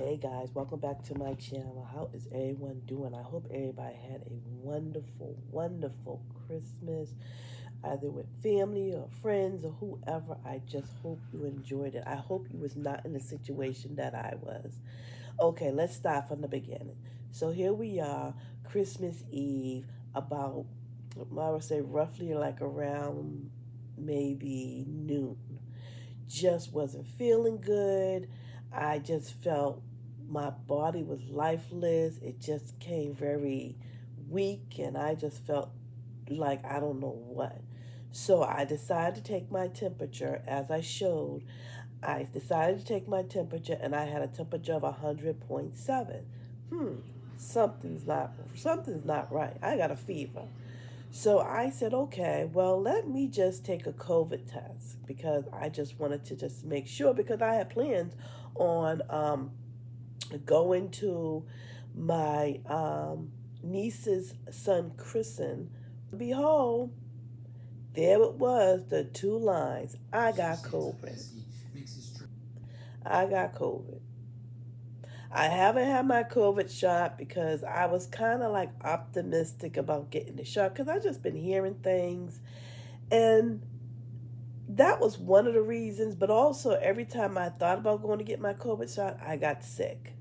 Hey guys, welcome back to my channel. How is everyone doing? I hope everybody had a wonderful Christmas, either with family or friends or whoever. I just hope you enjoyed it. I hope you was not in the situation that I was. Okay, let's start from the beginning. So here we are, Christmas Eve, about, I would say roughly like around maybe noon. Just wasn't feeling good. I just felt my body was lifeless. It just came very weak, and I just felt like I don't know what. So I decided to take my temperature as I showed. I decided to take my temperature, and I had a temperature of 100.7. Hmm, something's not right. I got a fever. So I said, okay, well, let me just take a COVID test because I just wanted to just make sure because I had plans on going to my niece's son christen. Behold, there it was, the two lines. I got COVID. I got COVID. I haven't had my COVID shot because I was kind of like optimistic about getting the shot because I just been hearing things. And that was one of the reasons, but also every time I thought about going to get my COVID shot, I got sick.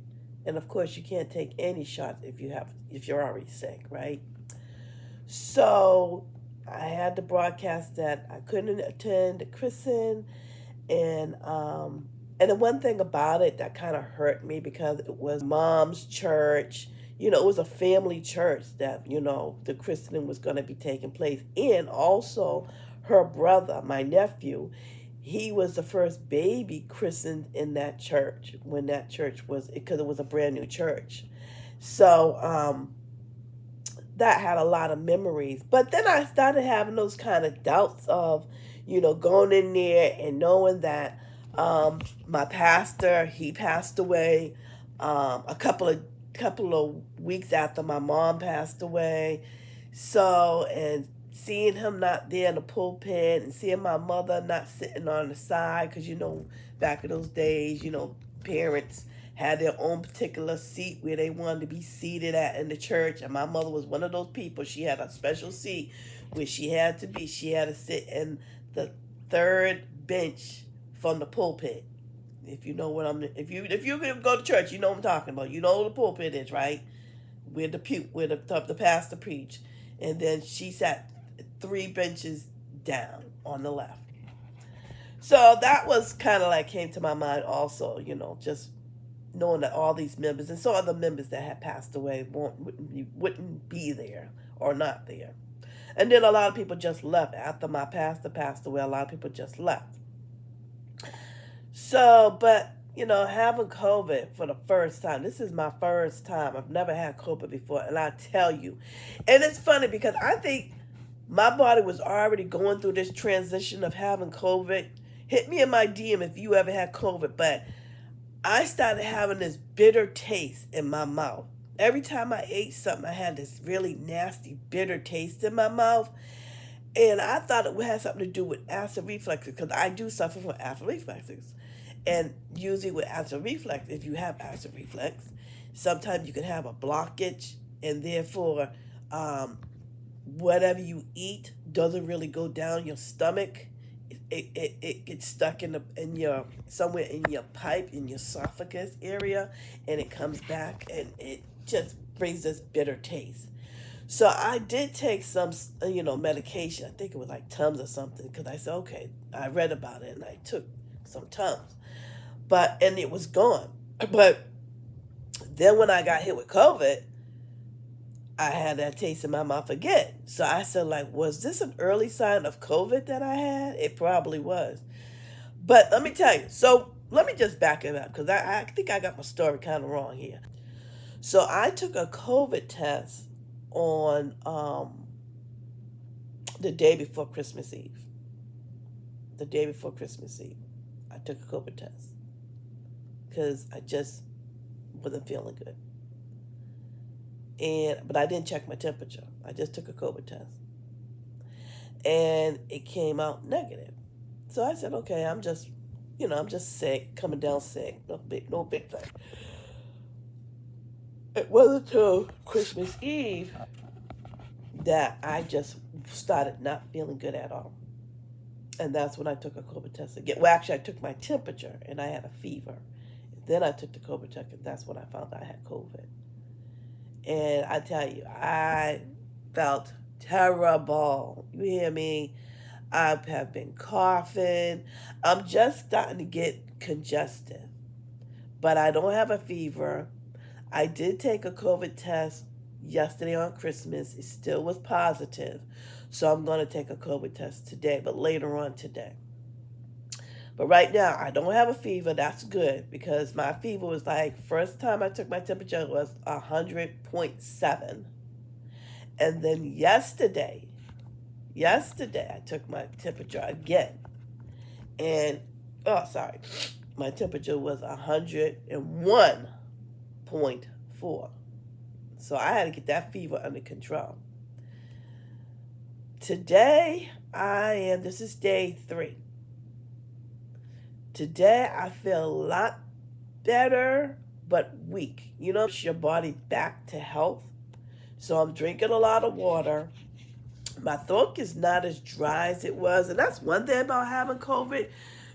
And of course, you can't take any shots if you're already sick, right? So I had to broadcast that I couldn't attend the christening, and the one thing about it that kind of hurt me because it was mom's church. It was a family church that the christening was going to be taking place, and also her brother, my nephew, he was the first baby christened in that church when that church was because it was a brand new church. So that had a lot of memories. But then I started having those kind of doubts of, going in there and knowing that my pastor, he passed away a couple of weeks after my mom passed away. So, and seeing him not there in the pulpit and seeing my mother not sitting on the side, because back in those days, parents had their own particular seat where they wanted to be seated at in the church, and my mother was one of those people. She had a special seat where she had to sit in the third bench from the pulpit. If you know what I'm if you go to church, you know what I'm talking about. You know what the pulpit is, right? Where the pastor preached. And then she sat three benches down on the left. So that was kind of like came to my mind also, just knowing that all these members and so other members that had passed away wouldn't be there or not there. And then a lot of people just left after my pastor passed away. A lot of people just left. So, but having COVID for the first time. This is my first time. I've never had COVID before, and I tell you, and it's funny because I think my body was already going through this transition of having COVID. Hit me in my DM if you ever had COVID, but I started having this bitter taste in my mouth. Every time I ate something, I had this really nasty, bitter taste in my mouth. And I thought it had something to do with acid reflexes because I do suffer from acid reflexes. And usually with acid reflux, if you have acid reflux, sometimes you can have a blockage, and therefore, whatever you eat doesn't really go down your stomach. It gets stuck in your somewhere in your pipe in your esophagus area, and it comes back, and it just brings this bitter taste. So I did take some medication. I think it was like Tums or something because I said, okay, I read about it and I took some Tums, and it was gone. But then when I got hit with COVID, I had that taste in my mouth again. So I said, like, was this an early sign of COVID that I had? It probably was. But let me tell you. So let me just back it up because I think I got my story kind of wrong here. So I took a COVID test on the day before Christmas Eve. The day before Christmas Eve, I took a COVID test because I just wasn't feeling good. But I didn't check my temperature. I just took a COVID test, and it came out negative. So I said, okay, I'm just sick, coming down sick, no big thing. It wasn't until Christmas Eve that I just started not feeling good at all. And that's when I took a COVID test again. Well, actually, I took my temperature and I had a fever. Then I took the COVID test, and that's when I found out I had COVID. And I tell you, I felt terrible. You hear me? I have been coughing. I'm just starting to get congested, but I don't have a fever. I did take a COVID test yesterday on Christmas. It still was positive. So I'm going to take a COVID test today, but later on today. But right now, I don't have a fever. That's good because my fever was like, first time I took my temperature was 100.7. And then yesterday, I took my temperature again. And, oh, sorry, my temperature was 101.4. So I had to get that fever under control. Today, this is day 3. Today, I feel a lot better, but weak. You know, your body back to health. So I'm drinking a lot of water. My throat is not as dry as it was. And that's one thing about having COVID.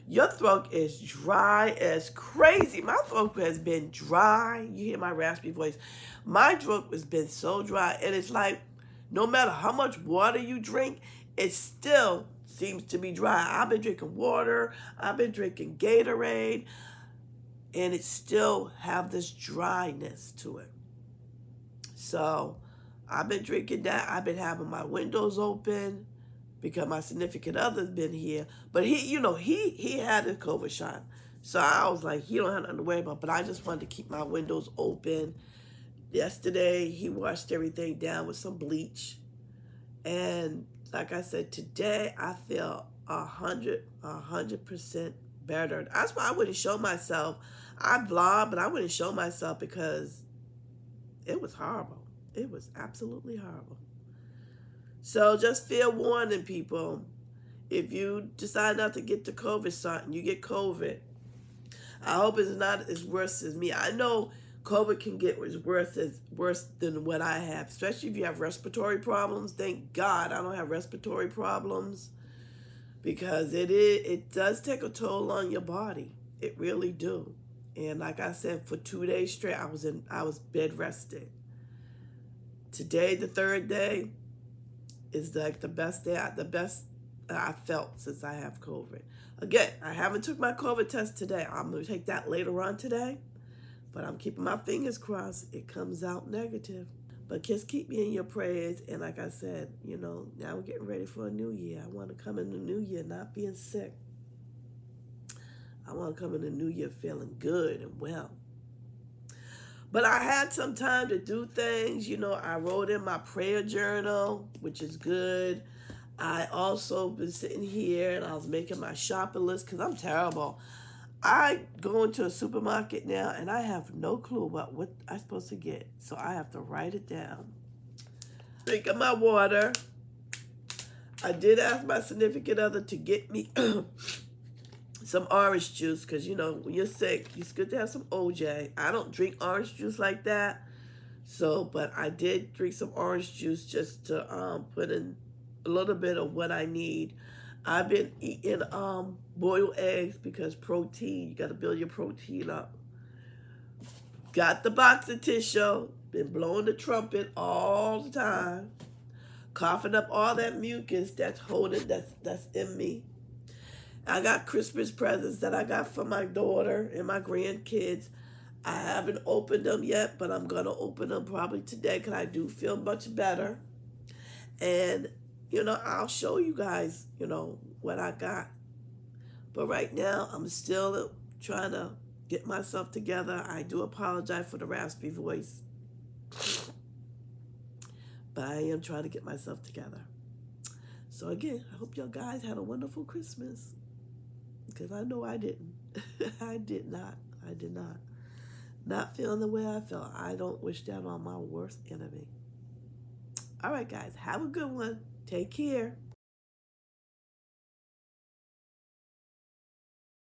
Your throat is dry as crazy. My throat has been dry. You hear my raspy voice. My throat has been so dry. And it's like, no matter how much water you drink, it still seems to be dry. I've been drinking water. I've been drinking Gatorade. And it still have this dryness to it. So I've been drinking that. I've been having my windows open because my significant other's been here. But he had a COVID shot. So I was like, he don't have nothing to worry about. But I just wanted to keep my windows open. Yesterday, he washed everything down with some bleach. And like I said, today I feel 100% better. That's why I wouldn't show myself. I vlog, but I wouldn't show myself because it was horrible. It was absolutely horrible. So just fair warning, people. If you decide not to get the COVID shot and you get COVID, I hope it's not as worse as me. I know COVID can get worse than what I have, especially if you have respiratory problems. Thank God I don't have respiratory problems because it does take a toll on your body. It really do. And like I said, for 2 days straight, I was bed rested. Today, the 3rd day, is like the best I felt since I have COVID. Again, I haven't took my COVID test today. I'm going to take that later on today. But I'm keeping my fingers crossed it comes out negative. But just keep me in your prayers. And like I said, now we're getting ready for a new year. I want to come in the new year not being sick. I want to come in the new year feeling good and well. But I had some time to do things. I wrote in my prayer journal, which is good. I also been sitting here and I was making my shopping list because I'm terrible. I go into a supermarket now and I have no clue about what I'm supposed to get. So I have to write it down. Drinking my water. I did ask my significant other to get me some orange juice because, when you're sick, it's good to have some OJ. I don't drink orange juice like that. But I did drink some orange juice just to put in a little bit of what I need. I've been eating boiled eggs because protein, you got to build your protein up. Got the box of tissue, been blowing the trumpet all the time, coughing up all that mucus that's in me. I got Christmas presents that I got for my daughter and my grandkids. I haven't opened them yet, but I'm going to open them probably today because I do feel much better. And, I'll show you guys, what I got. But right now, I'm still trying to get myself together. I do apologize for the raspy voice. But I am trying to get myself together. So again, I hope y'all guys had a wonderful Christmas. Because I know I didn't. I did not. Not feeling the way I felt. I don't wish that on my worst enemy. All right, guys. Have a good one. Take care.